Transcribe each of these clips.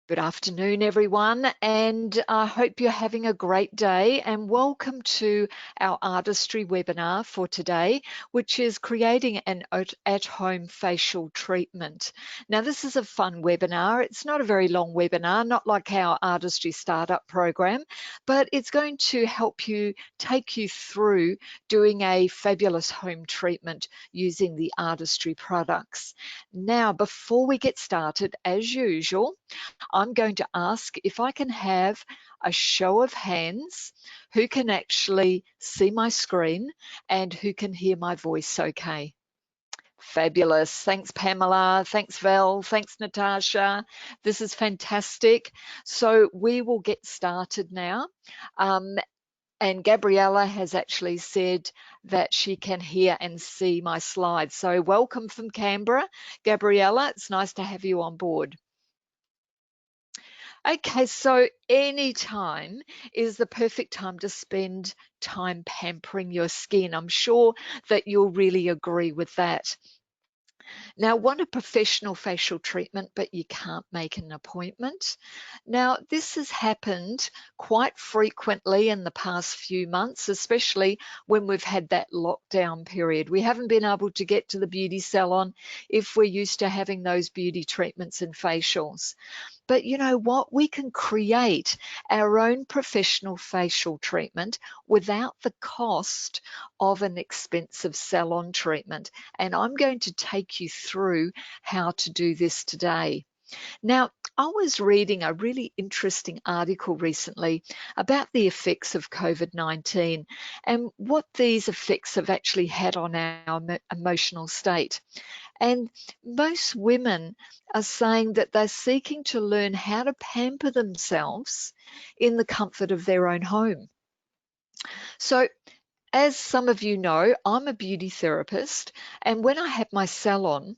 Good afternoon, everyone, and I hope you're having a great day, and welcome to our Artistry webinar for today, which is creating an at-home facial treatment. Now, this is a fun webinar. It's not a very long webinar, not like our Artistry Startup program, but it's going to help you take you through doing a fabulous home treatment using the Artistry products. Now, before we get started, as usual, I'm going to ask if I can have a show of hands who can actually see my screen and who can hear my voice okay. Fabulous. Thanks, Pamela. Thanks, Val. Thanks, Natasha. This is fantastic. So we will get started now. And Gabriella has actually said that she can hear and see my slides. So welcome from Canberra, Gabriella. It's nice to have you on board. Okay, so any time is the perfect time to spend time pampering your skin. I'm sure that you'll really agree with that. Now, want a professional facial treatment, but you can't make an appointment. Now, this has happened quite frequently in the past few months, especially when we've had that lockdown period. We haven't been able to get to the beauty salon if we're used to having those beauty treatments and facials. But you know what? We can create our own professional facial treatment without the cost of an expensive salon treatment. And I'm going to take you through how to do this today. Now, I was reading a really interesting article recently about the effects of COVID-19 and what these effects have actually had on our emotional state. And most women are saying that they're seeking to learn how to pamper themselves in the comfort of their own home. So, as some of you know, I'm a beauty therapist, and when I had my salon,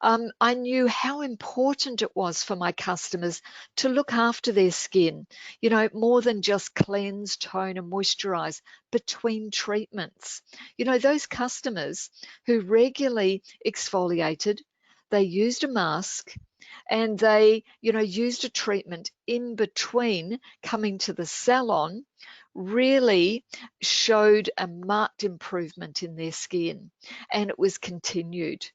I knew how important it was for my customers to look after their skin, you know, more than just cleanse, tone, and moisturize between treatments. You know, those customers who regularly exfoliated, they used a mask, and they, you know, used a treatment in between coming to the salon, really showed a marked improvement in their skin, and it was continued.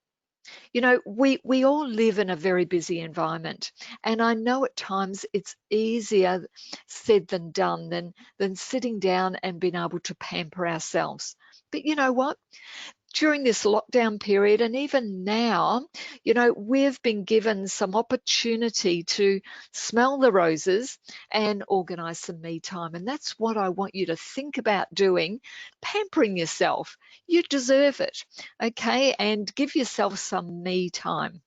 You know, we all live in a very busy environment, and I know at times it's easier said than done than sitting down and being able to pamper ourselves. But you know what? During this lockdown period, and even now, you know, we've been given some opportunity to smell the roses and organize some me time. And that's what I want you to think about doing, pampering yourself. You deserve it, okay? And give yourself some me time.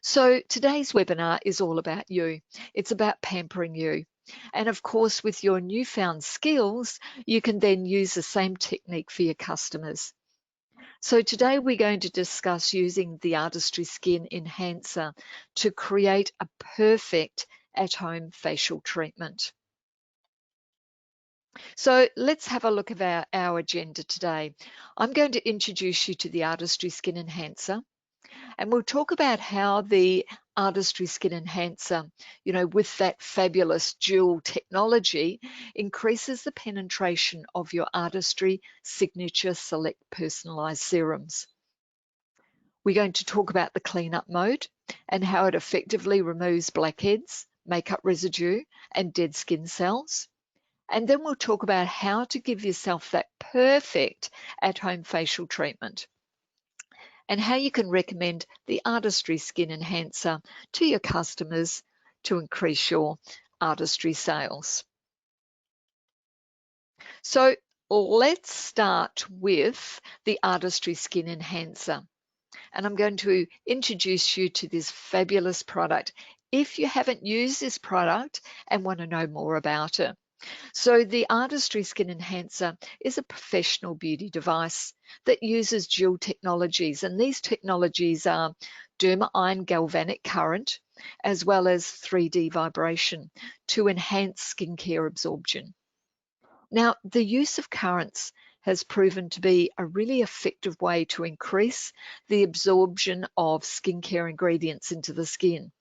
So today's webinar is all about you. It's about pampering you. And of course, with your newfound skills, you can then use the same technique for your customers. So today we're going to discuss using the Artistry Skin Enhancer to create a perfect at-home facial treatment. So let's have a look at our agenda today. I'm going to introduce you to the Artistry Skin Enhancer, and we'll talk about how the Artistry Skin Enhancer, you know, with that fabulous dual technology, increases the penetration of your Artistry Signature Select Personalized Serums. We're going to talk about the cleanup mode and how it effectively removes blackheads, makeup residue, and dead skin cells. And then we'll talk about how to give yourself that perfect at-home facial treatment, and how you can recommend the Artistry Skin Enhancer to your customers to increase your artistry sales. So let's start with the Artistry Skin Enhancer. And I'm going to introduce you to this fabulous product if you haven't used this product and want to know more about it. So the Artistry Skin Enhancer is a professional beauty device that uses dual technologies, and these technologies are derma-ion galvanic current as well as 3D vibration to enhance skincare absorption. Now, the use of currents has proven to be a really effective way to increase the absorption of skincare ingredients into the skin.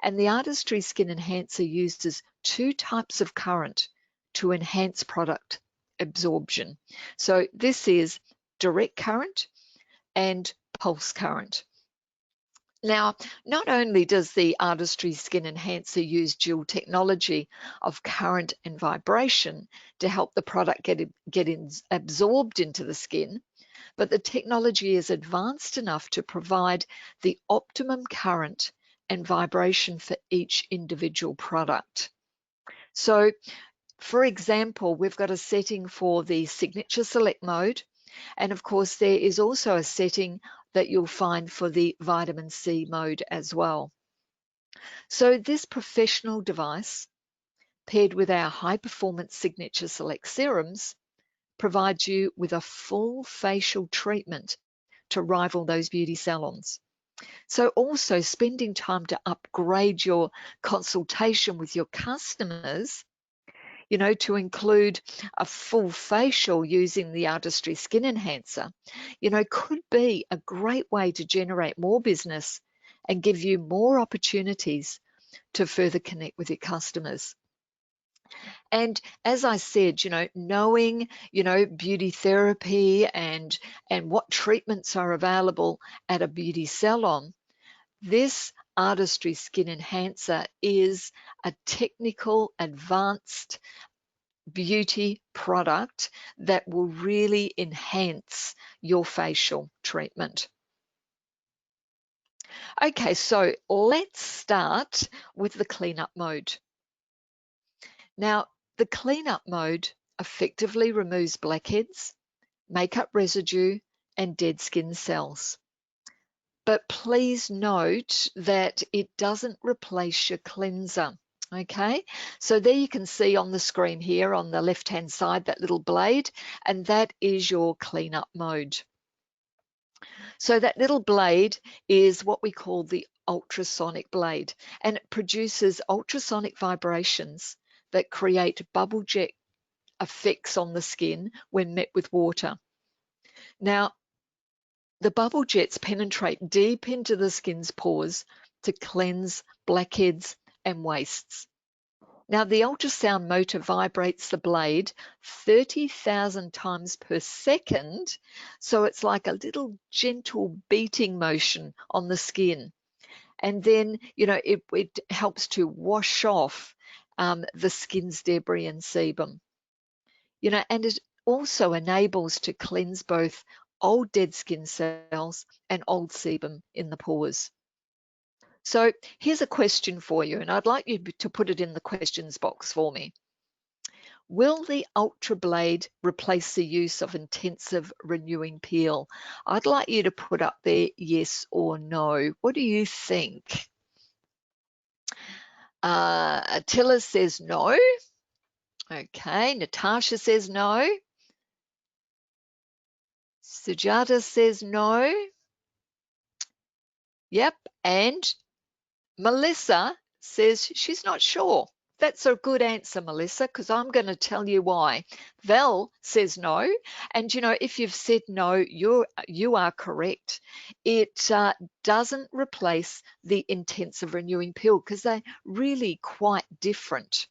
And the Artistry Skin Enhancer uses 2 types of current to enhance product absorption. So this is direct current and pulse current. Now, not only does the Artistry Skin Enhancer use dual technology of current and vibration to help the product get absorbed into the skin, but the technology is advanced enough to provide the optimum current and vibration for each individual product. So, for example, we've got a setting for the Signature Select mode, and of course there is also a setting that you'll find for the Vitamin C mode as well. So this professional device, paired with our high-performance Signature Select serums, provides you with a full facial treatment to rival those beauty salons. So also spending time to upgrade your consultation with your customers, you know, to include a full facial using the Artistry Skin Enhancer, you know, could be a great way to generate more business and give you more opportunities to further connect with your customers. And as I said, you know, knowing, you know, beauty therapy and what treatments are available at a beauty salon, this Artistry Skin Enhancer is a technical, advanced beauty product that will really enhance your facial treatment. Okay, so let's start with the cleanup mode. Now, the cleanup mode effectively removes blackheads, makeup residue, and dead skin cells. But please note that it doesn't replace your cleanser. Okay, so there you can see on the screen here on the left-hand side that little blade, and that is your cleanup mode. So that little blade is what we call the ultrasonic blade, and it produces ultrasonic vibrations that create bubble jet effects on the skin when met with water. Now, the bubble jets penetrate deep into the skin's pores to cleanse blackheads and wastes. Now, the ultrasound motor vibrates the blade 30,000 times per second, so it's like a little gentle beating motion on the skin. And then, you know, it helps to wash off the skin's debris and sebum. You know, and it also enables to cleanse both old dead skin cells and old sebum in the pores. So here's a question for you, and I'd like you to put it in the questions box for me. Will the Ultra Blade replace the use of intensive renewing peel? I'd like you to put up there yes or no. What do you think? Attila says no. Okay, Natasha says no. Sujata says no. Yep, and Melissa says she's not sure. That's a good answer, Melissa, because I'm going to tell you why. Val says no, and you know, if you've said no, you are correct. It doesn't replace the intensive renewing peel because they're really quite different.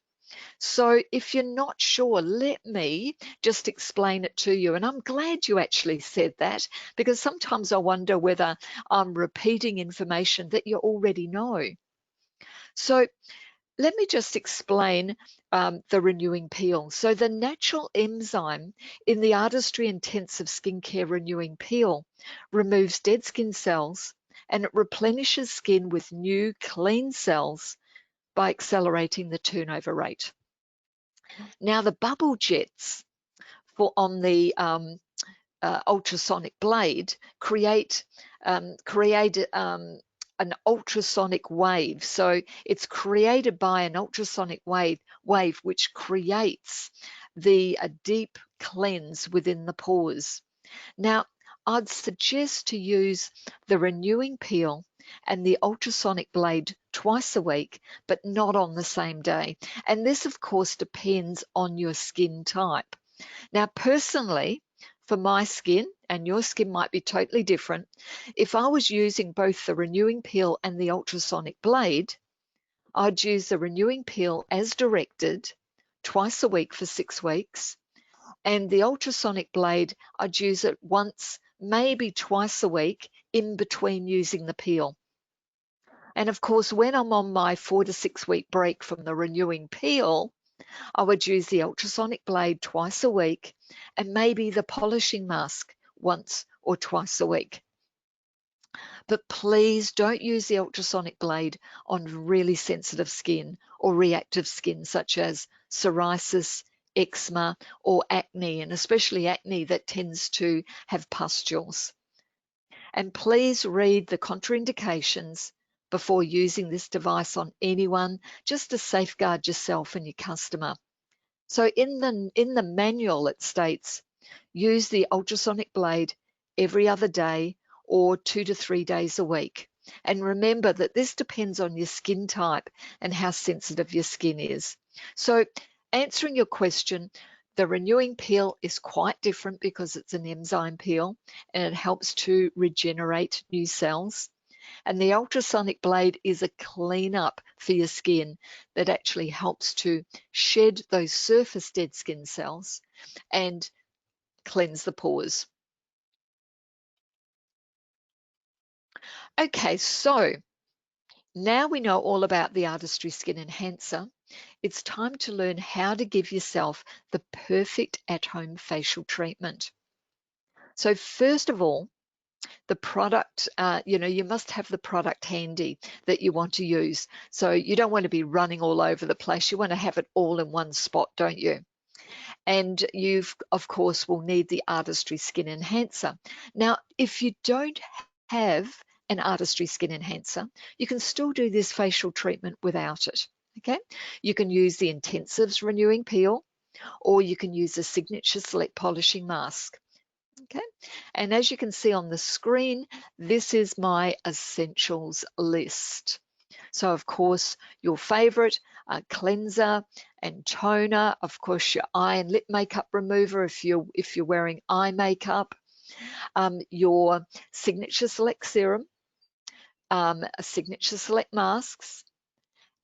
So if you're not sure, let me just explain it to you. And I'm glad you actually said that, because sometimes I wonder whether I'm repeating information that you already know. So let me just explain the renewing peel. So the natural enzyme in the Artistry Intensive Skincare Renewing Peel removes dead skin cells and it replenishes skin with new clean cells by accelerating the turnover rate. Now the bubble jets on the ultrasonic blade create an ultrasonic wave. So it's created by an ultrasonic wave which creates the deep cleanse within the pores. Now, I'd suggest to use the renewing peel and the ultrasonic blade twice a week, but not on the same day. And this, of course, depends on your skin type. Now, personally, for my skin, and your skin might be totally different, if I was using both the renewing peel and the ultrasonic blade, I'd use the renewing peel as directed twice a week for 6 weeks. And the ultrasonic blade, I'd use it once, maybe twice a week in between using the peel. And of course, when I'm on my 4 to 6 week break from the renewing peel, I would use the ultrasonic blade twice a week and maybe the polishing mask once or twice a week. But please don't use the ultrasonic blade on really sensitive skin or reactive skin, such as psoriasis, eczema, or acne, and especially acne that tends to have pustules. And please read the contraindications before using this device on anyone, just to safeguard yourself and your customer. So in the manual, it states, use the ultrasonic blade every other day or 2 to 3 days a week. And remember that this depends on your skin type and how sensitive your skin is. So answering your question, the renewing peel is quite different because it's an enzyme peel and it helps to regenerate new cells. And the ultrasonic blade is a cleanup for your skin that actually helps to shed those surface dead skin cells and cleanse the pores. Okay, so now we know all about the Artistry Skin Enhancer. It's time to learn how to give yourself the perfect at-home facial treatment. So first of all, the product, you must have the product handy that you want to use. So you don't want to be running all over the place. You want to have it all in one spot, don't you? And you've, of course, will need the Artistry Skin Enhancer. Now, if you don't have an Artistry Skin Enhancer, you can still do this facial treatment without it, okay? You can use the Intensives Renewing Peel, or you can use the Signature Select Polishing Mask. Okay, and as you can see on the screen, this is my essentials list. So of course, your favorite cleanser and toner, of course your eye and lip makeup remover if you're wearing eye makeup, your Signature Select Serum, Signature Select masks,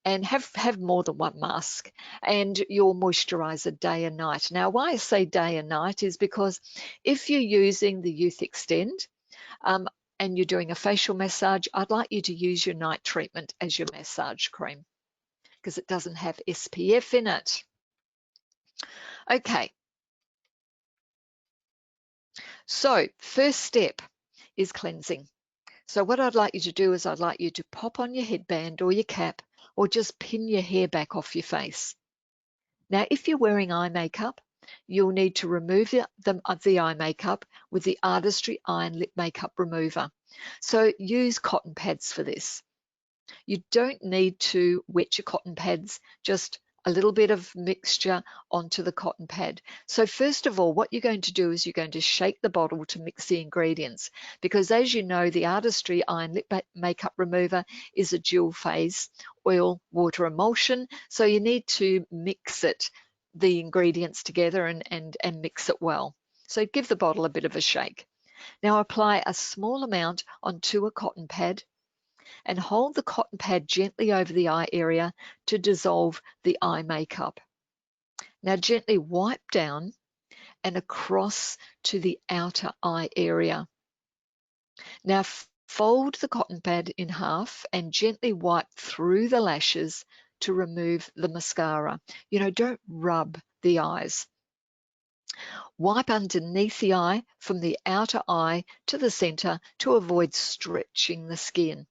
and have more than one mask, and your moisturizer day and night. Now, why I say day and night is because if you're using the Youth Extend and you're doing a facial massage, I'd like you to use your night treatment as your massage cream because it doesn't have SPF in it. Okay, so first step is cleansing. So what I'd like you to do is I'd like you to pop on your headband or your cap or just pin your hair back off your face. Now, if you're wearing eye makeup, you'll need to remove the eye makeup with the Artistry Eye and Lip Makeup Remover. So use cotton pads for this. You don't need to wet your cotton pads, just a little bit of mixture onto the cotton pad. So first of all, what you're going to do is you're going to shake the bottle to mix the ingredients, because as you know, the Artistry Eye and Lip Makeup Remover is a dual phase oil water emulsion. So you need to mix the ingredients together and mix it well. So give the bottle a bit of a shake. Now apply a small amount onto a cotton pad and hold the cotton pad gently over the eye area to dissolve the eye makeup. Now gently wipe down and across to the outer eye area. Now fold the cotton pad in half and gently wipe through the lashes to remove the mascara. Don't rub the eyes. Wipe underneath the eye from the outer eye to the center to avoid stretching the skin.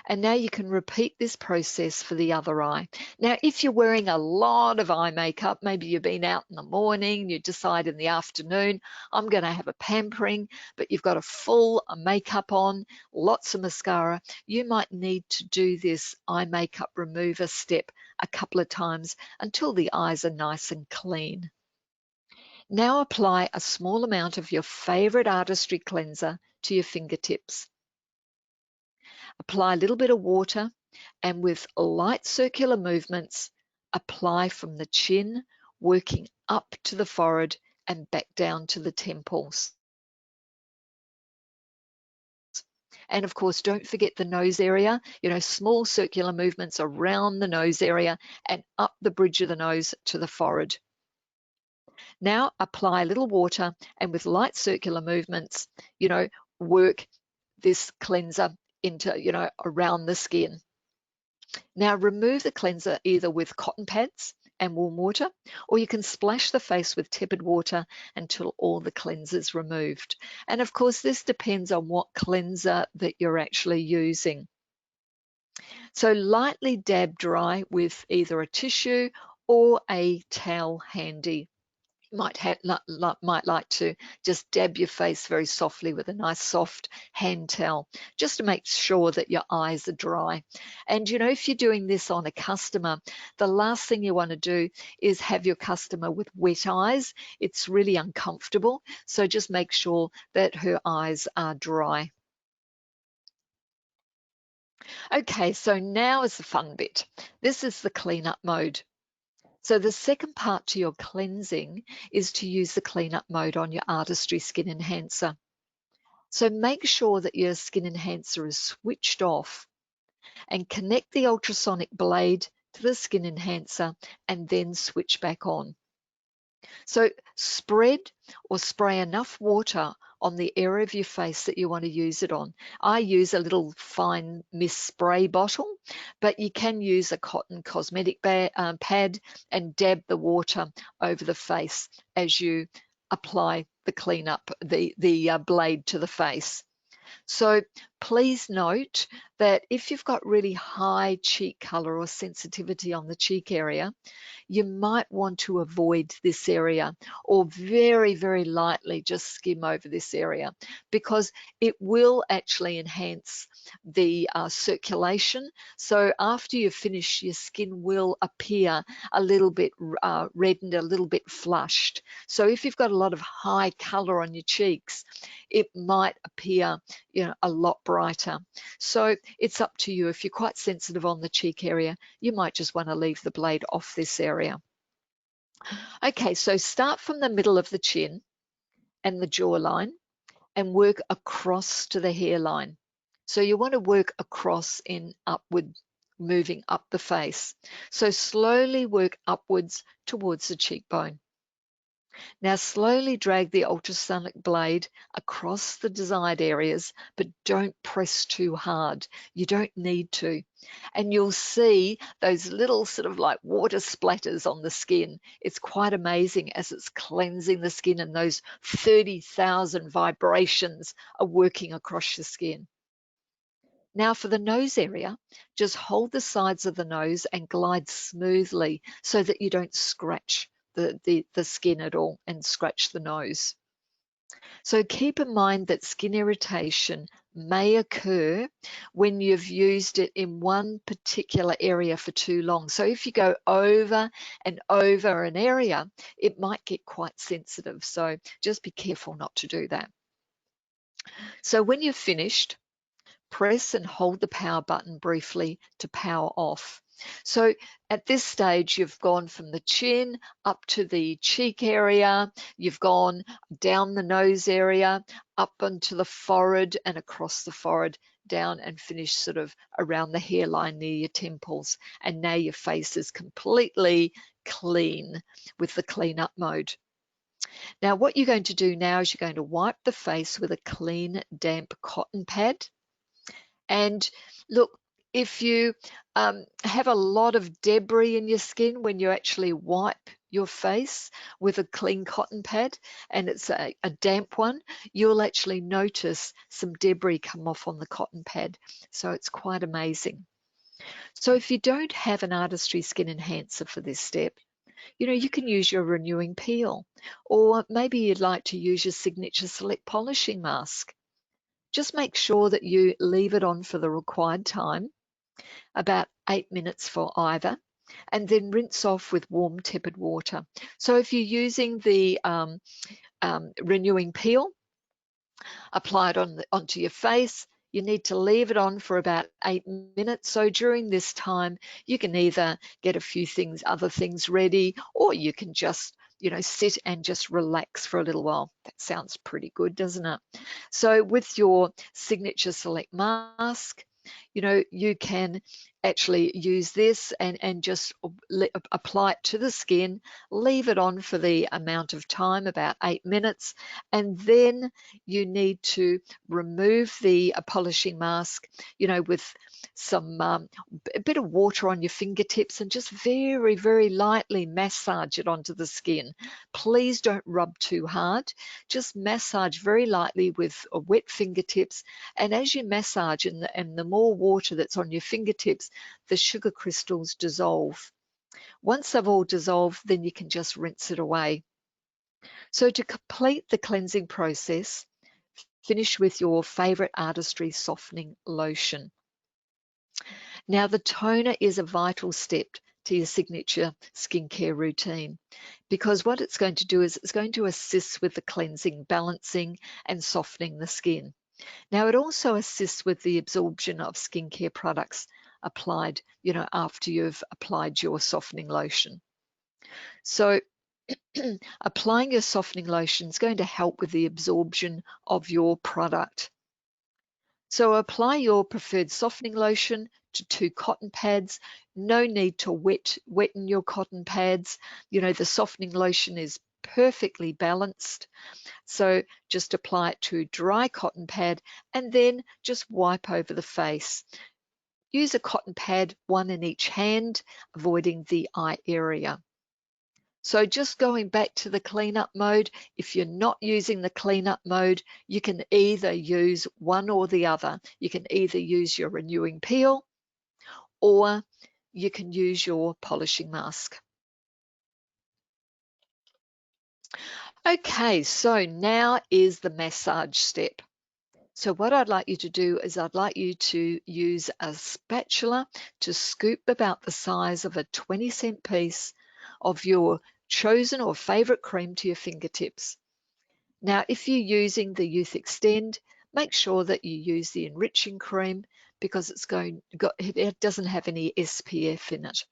And now you can repeat this process for the other eye. Now, if you're wearing a lot of eye makeup, maybe you've been out in the morning, you decide in the afternoon, I'm going to have a pampering, but you've got a full makeup on, lots of mascara, you might need to do this eye makeup remover step a couple of times until the eyes are nice and clean. Now apply a small amount of your favorite Artistry cleanser to your fingertips. Apply a little bit of water and with light circular movements, apply from the chin, working up to the forehead and back down to the temples. And of course, don't forget the nose area, small circular movements around the nose area and up the bridge of the nose to the forehead. Now apply a little water and with light circular movements, work this cleanser into, around the skin. Now remove the cleanser either with cotton pads and warm water, or you can splash the face with tepid water until all the cleanser is removed. And of course, this depends on what cleanser that you're actually using. So lightly dab dry with either a tissue or a towel handy. You might like to just dab your face very softly with a nice soft hand towel, just to make sure that your eyes are dry. And if you're doing this on a customer, the last thing you want to do is have your customer with wet eyes. It's really uncomfortable. So just make sure that her eyes are dry. Okay, so now is the fun bit. This is the cleanup mode. So the second part to your cleansing is to use the cleanup mode on your Artistry Skin Enhancer. So make sure that your Skin Enhancer is switched off and connect the ultrasonic blade to the Skin Enhancer and then switch back on. So spread or spray enough water on the area of your face that you want to use it on. I use a little fine mist spray bottle, but you can use a cotton cosmetic pad and dab the water over the face as you apply the cleanup, the blade to the face. So please note that if you've got really high cheek color or sensitivity on the cheek area, you might want to avoid this area or very, very lightly just skim over this area, because it will actually enhance the circulation. So after you finish, your skin will appear a little bit reddened, a little bit flushed. So if you've got a lot of high color on your cheeks, it might appear a lot brighter. So it's up to you. If you're quite sensitive on the cheek area, you might just want to leave the blade off this area. Okay, so start from the middle of the chin and the jawline and work across to the hairline. So you want to work across in upward, moving up the face. So slowly work upwards towards the cheekbone. Now slowly drag the ultrasonic blade across the desired areas, but don't press too hard. You don't need to. And you'll see those little sort of like water splatters on the skin. It's quite amazing as it's cleansing the skin, and those 30,000 vibrations are working across your skin. Now for the nose area, just hold the sides of the nose and glide smoothly so that you don't scratch the skin at all and scratch the nose. So keep in mind that skin irritation may occur when you've used it in one particular area for too long. So if you go over and over an area, it might get quite sensitive. So just be careful not to do that. So when you're finished, press and hold the power button briefly to power off. So at this stage, you've gone from the chin up to the cheek area, you've gone down the nose area, up onto the forehead and across the forehead, down and finished sort of around the hairline near your temples. And now your face is completely clean with the cleanup mode. Now what you're going to do now is you're going to wipe the face with a clean, damp cotton pad. And look, if you have a lot of debris in your skin when you actually wipe your face with a clean cotton pad and it's a damp one, you'll actually notice some debris come off on the cotton pad. So it's quite amazing. So if you don't have an Artistry Skin Enhancer for this step, you can use your renewing peel, or maybe you'd like to use your signature select polishing mask. Just make sure that you leave it on for the required time, about 8 minutes for either, and then rinse off with warm tepid water. So if you're using the renewing peel, apply it onto your face. You need to leave it on for about 8 minutes. So during this time, you can either get a few other things ready, or you can just, sit and just relax for a little while. That sounds pretty good, doesn't it? So with your Signature Select mask, you can actually use this and just apply it to the skin, leave it on for the amount of time, about 8 minutes, and then you need to remove the polishing mask, with some a bit of water on your fingertips and just very, very lightly massage it onto the skin. Please don't rub too hard. Just massage very lightly with wet fingertips, and as you massage and the more water that's on your fingertips, the sugar crystals dissolve. Once they've all dissolved, then you can just rinse it away. So to complete the cleansing process, finish with your favorite Artistry softening lotion. Now, the toner is a vital step to your signature skincare routine, because what it's going to do is it's going to assist with the cleansing, balancing, and softening the skin. Now, it also assists with the absorption of skincare products applied, after you've applied your softening lotion. So applying your softening lotion is going to help with the absorption of your product. So apply your preferred softening lotion to 2 cotton pads. No need to wetten your cotton pads. The softening lotion is perfectly balanced. So just apply it to a dry cotton pad and then just wipe over the face. Use a cotton pad, one in each hand, avoiding the eye area. So just going back to the cleanup mode, if you're not using the cleanup mode, you can either use one or the other. You can either use your renewing peel or you can use your polishing mask. Okay, so now is the massage step. So what I'd like you to do is I'd like you to use a spatula to scoop about the size of a 20-cent piece of your chosen or favorite cream to your fingertips. Now, if you're using the Youth Extend, make sure that you use the enriching cream, because it doesn't have any SPF in it.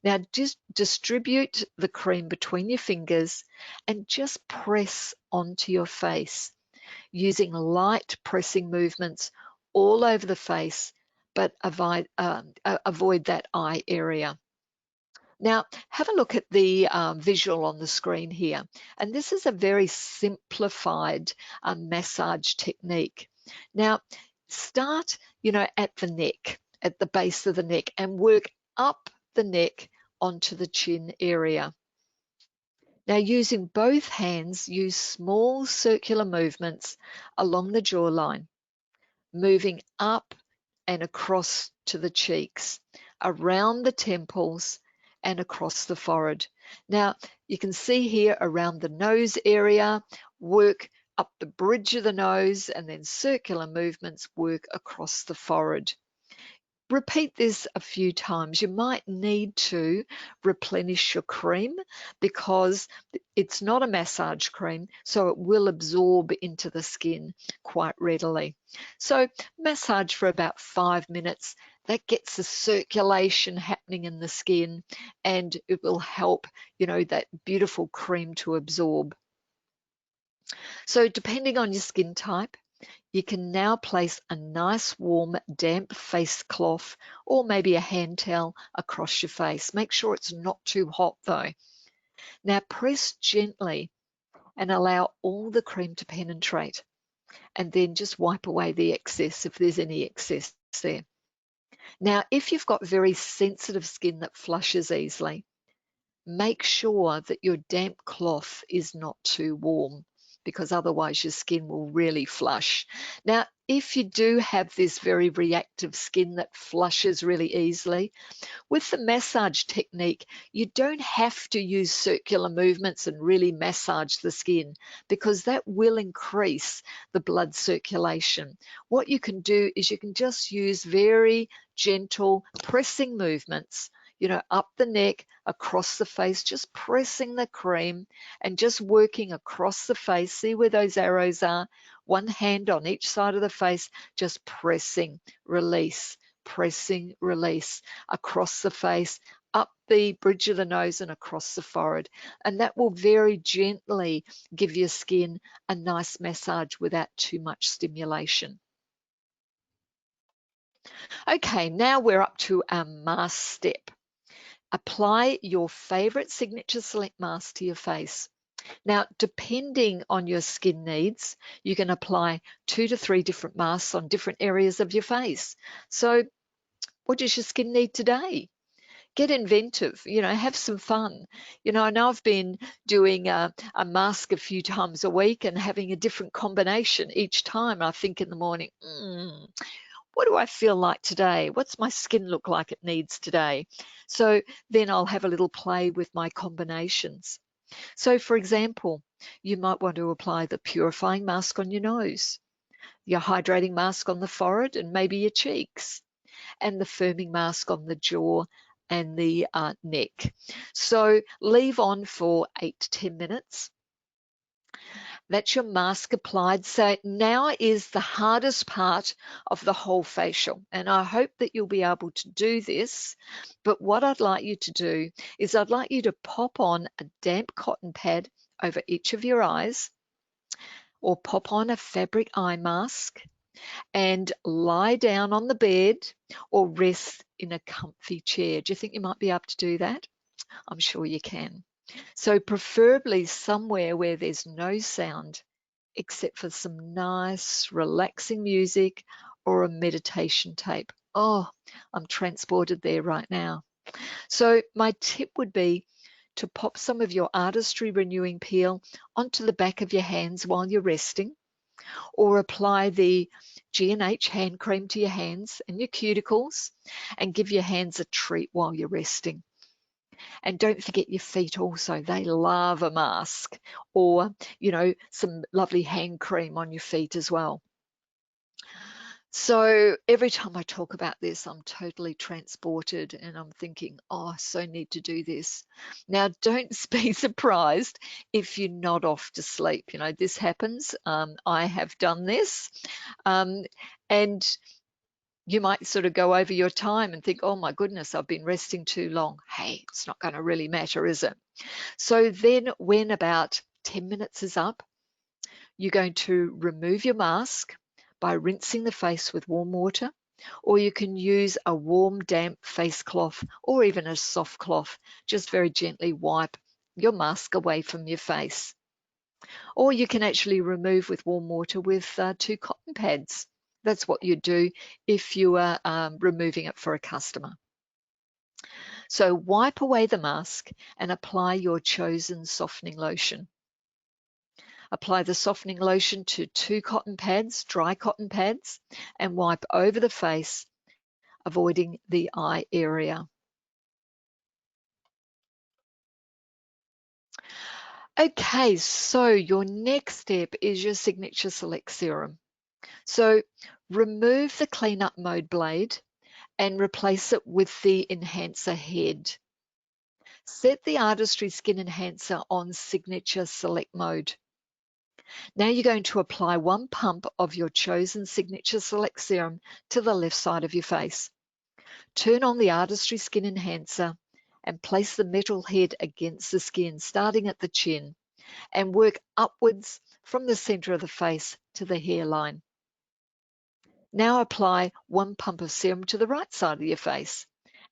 Now, just distribute the cream between your fingers and just press onto your face, using light pressing movements all over the face, but avoid that eye area. Now, have a look at the visual on the screen here. And this is a very simplified massage technique. Now, start, at the neck, at the base of the neck, and work up the neck onto the chin area. Now, using both hands, use small circular movements along the jawline, moving up and across to the cheeks, around the temples, and across the forehead. Now, you can see here around the nose area, work up the bridge of the nose, and then circular movements work across the forehead. Repeat this a few times. You might need to replenish your cream because it's not a massage cream, so it will absorb into the skin quite readily. So massage for about 5 minutes. That gets the circulation happening in the skin, and it will help, that beautiful cream to absorb. So depending on your skin type, you can now place a nice warm damp face cloth or maybe a hand towel across your face. Make sure it's not too hot though. Now press gently and allow all the cream to penetrate, and then just wipe away the excess if there's any excess there. Now, if you've got very sensitive skin that flushes easily, make sure that your damp cloth is not too warm, because otherwise your skin will really flush. Now, if you do have this very reactive skin that flushes really easily, with the massage technique, you don't have to use circular movements and really massage the skin, because that will increase the blood circulation. What you can do is you can just use very gentle pressing movements, up the neck, across the face, just pressing the cream and just working across the face. See where those arrows are? One hand on each side of the face, just pressing, release, pressing, release, across the face, up the bridge of the nose and across the forehead. And that will very gently give your skin a nice massage without too much stimulation. Okay, now we're up to our mask step. Apply your favorite Signature Select mask to your face. Now, depending on your skin needs, you can apply 2 to 3 different masks on different areas of your face. So, what does your skin need today? Get inventive, have some fun. I know I've been doing a mask a few times a week and having a different combination each time. I think in the morning, what do I feel like today? What's my skin look like it needs today? So then I'll have a little play with my combinations. So for example, you might want to apply the purifying mask on your nose, your hydrating mask on the forehead and maybe your cheeks, and the firming mask on the jaw and the neck. So leave on for 8 to 10 minutes. That's your mask applied. So now is the hardest part of the whole facial. And I hope that you'll be able to do this. But what I'd like you to do is I'd like you to pop on a damp cotton pad over each of your eyes, or pop on a fabric eye mask and lie down on the bed or rest in a comfy chair. Do you think you might be able to do that? I'm sure you can. So preferably somewhere where there's no sound except for some nice relaxing music or a meditation tape. Oh, I'm transported there right now. So my tip would be to pop some of your Artistry Renewing Peel onto the back of your hands while you're resting, or apply the G&H hand cream to your hands and your cuticles and give your hands a treat while you're resting. And don't forget your feet also. They love a mask, or, some lovely hand cream on your feet as well. So every time I talk about this, I'm totally transported and I'm thinking, oh, I so need to do this. Now, don't be surprised if you're not off to sleep. This happens. I have done this. And you might sort of go over your time and think, oh my goodness, I've been resting too long. Hey, it's not going to really matter, is it? So then when about 10 minutes is up, you're going to remove your mask by rinsing the face with warm water, or you can use a warm, damp face cloth or even a soft cloth. Just very gently wipe your mask away from your face. Or you can actually remove with warm water with 2 cotton pads. That's what you do if you are removing it for a customer. So wipe away the mask and apply your chosen softening lotion. Apply the softening lotion to 2 cotton pads, dry cotton pads, and wipe over the face, avoiding the eye area. Okay, so your next step is your Signature Select Serum. So remove the cleanup mode blade and replace it with the enhancer head. Set the Artistry Skin Enhancer on Signature Select mode. Now you're going to apply 1 pump of your chosen Signature Select Serum to the left side of your face. Turn on the Artistry Skin Enhancer and place the metal head against the skin, starting at the chin, and work upwards from the center of the face to the hairline. Now apply 1 pump of serum to the right side of your face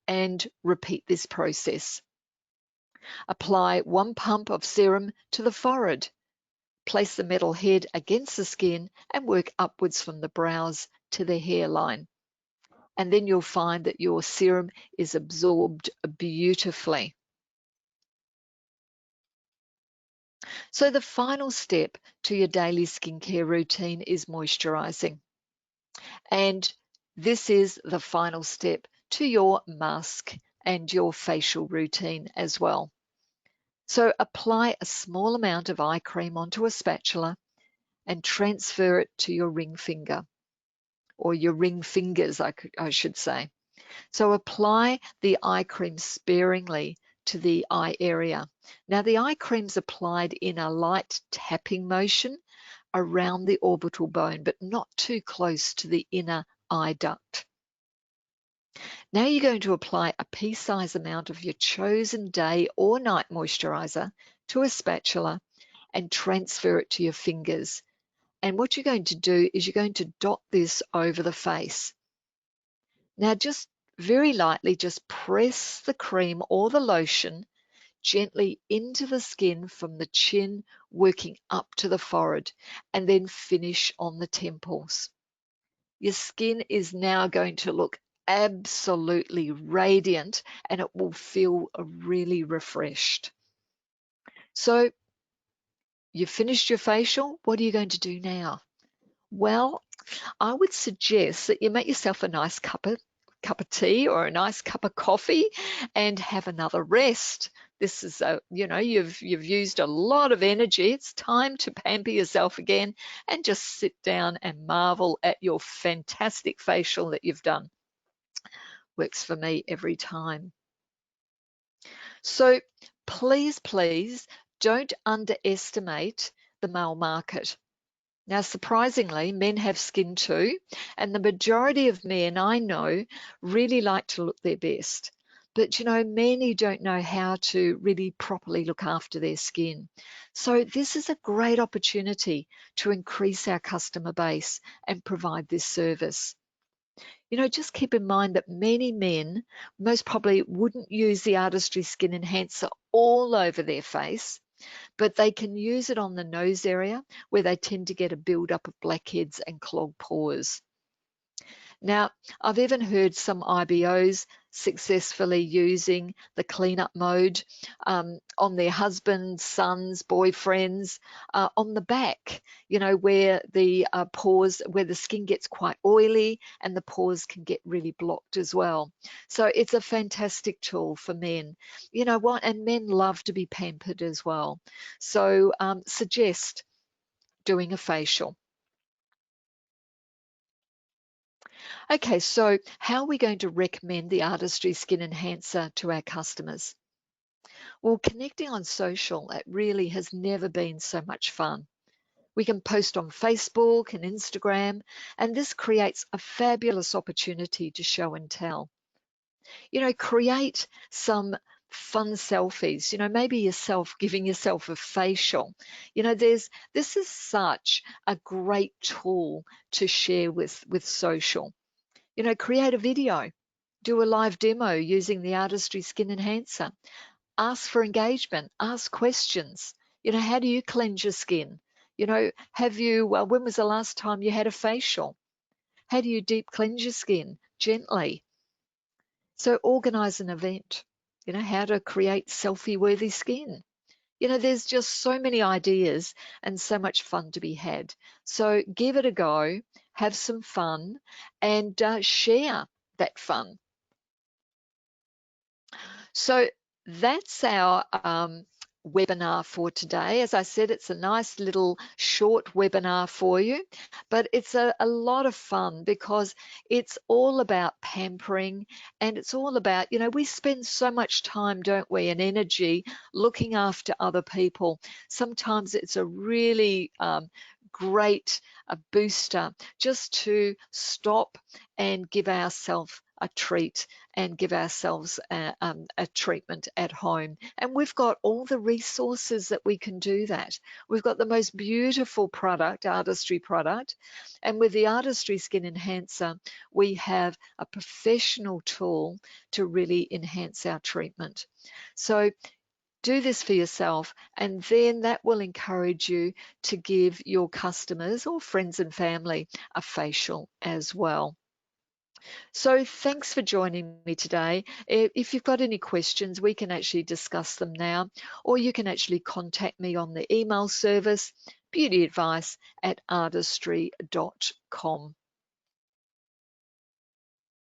and repeat this process. Apply 1 pump of serum to the forehead. Place the metal head against the skin and work upwards from the brows to the hairline. And then you'll find that your serum is absorbed beautifully. So the final step to your daily skincare routine is moisturizing. And this is the final step to your mask and your facial routine as well. So apply a small amount of eye cream onto a spatula and transfer it to your ring finger, or your ring fingers, I should say. So apply the eye cream sparingly to the eye area. Now the eye cream's applied in a light tapping motion around the orbital bone, but not too close to the inner eye duct. Now you're going to apply a pea-sized amount of your chosen day or night moisturiser to a spatula and transfer it to your fingers. And what you're going to do is you're going to dot this over the face. Now just very lightly, just press the cream or the lotion gently into the skin from the chin, working up to the forehead, and then finish on the temples. Your skin is now going to look absolutely radiant and it will feel really refreshed. So you've finished your facial. What are you going to do now? Well, I would suggest that you make yourself a nice cup of tea or a nice cup of coffee and have another rest. This is you've used a lot of energy. It's time to pamper yourself again and just sit down and marvel at your fantastic facial that you've done. Works for me every time. So please don't underestimate the male market. Now, surprisingly, men have skin too, and the majority of men I know really like to look their best. But many don't know how to really properly look after their skin. So this is a great opportunity to increase our customer base and provide this service. Just keep in mind that many men most probably wouldn't use the Artistry Skin Enhancer all over their face, but they can use it on the nose area where they tend to get a build-up of blackheads and clogged pores. Now, I've even heard some IBOs successfully using the cleanup mode on their husbands, sons, boyfriends, on the back, where the pores, where the skin gets quite oily and the pores can get really blocked as well. So it's a fantastic tool for men. You know what? And men love to be pampered as well. So suggest doing a facial. Okay, so how are we going to recommend the Artistry Skin Enhancer to our customers? Well, connecting on social, it really has never been so much fun. We can post on Facebook and Instagram, and this creates a fabulous opportunity to show and tell. Create some fun selfies, maybe yourself giving yourself a facial. This is such a great tool to share with social. Create a video, do a live demo using the Artistry Skin Enhancer. Ask for engagement, ask questions. How do you cleanse your skin? When was the last time you had a facial? How do you deep cleanse your skin? Gently. So organize an event, how to create selfie-worthy skin. There's just so many ideas and so much fun to be had. So give it a go, have some fun, and share that fun. So that's our webinar for today. As I said, it's a nice little short webinar for you, but it's a lot of fun because it's all about pampering and it's all about, we spend so much time, don't we, and energy looking after other people. Sometimes it's a really great booster just to stop and give ourselves a treat and give ourselves a treatment at home. And we've got all the resources that we can do that. We've got the most beautiful product, Artistry product. And with the Artistry Skin Enhancer, we have a professional tool to really enhance our treatment. So do this for yourself, and then that will encourage you to give your customers or friends and family a facial as well. So thanks for joining me today. If you've got any questions, we can actually discuss them now, or you can actually contact me on the email service, beautyadvice@artistry.com.